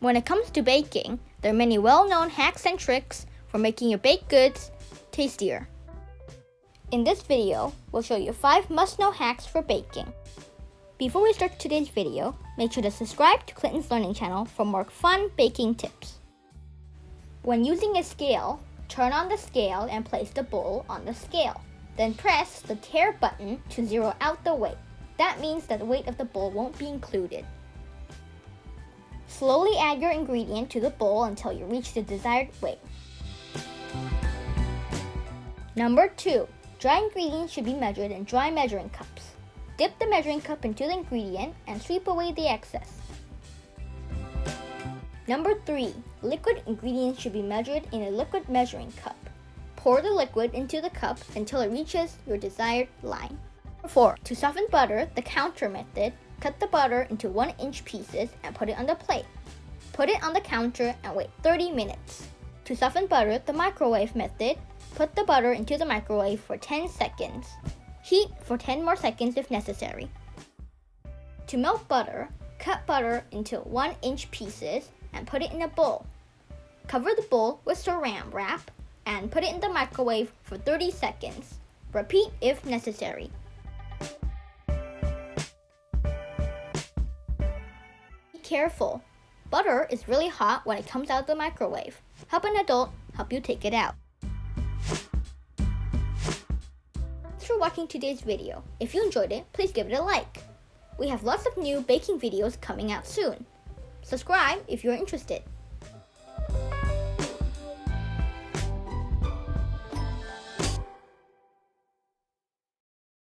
When it comes to baking, there are many well-known hacks and tricks for making your baked goods tastier. In this video, we'll show you 5 must-know hacks for baking. Before we start today's video, make sure to subscribe to Clinton's Learning Channel for more fun baking tips. When using a scale, turn on the scale and place the bowl on the scale. Then press the tare button to zero out the weight. That means that the weight of the bowl won't be included. Slowly add your ingredient to the bowl until you reach the desired weight. Number 2. Dry ingredients should be measured in dry measuring cups. Dip the measuring cup into the ingredient and sweep away the excess. Number 3. Liquid ingredients should be measured in a liquid measuring cup. Pour the liquid into the cup until it reaches your desired line. Number 4. To soften butter, the counter method, cut the butter into 1-inch pieces and put it on the plate. Put it on the counter and wait 30 minutes. To soften butter, the microwave method, put the butter into the microwave for 10 seconds. Heat for 10 more seconds if necessary. To melt butter, cut butter into 1-inch pieces and put it in a bowl. Cover the bowl with saran wrap and put it in the microwave for 30 seconds. Repeat if necessary. Be careful. Butter is really hot when it comes out of the microwave. Help an adult help you take it out. Thanks for watching today's video. If you enjoyed it, please give it a like. We have lots of new baking videos coming out soon. Subscribe if you're interested.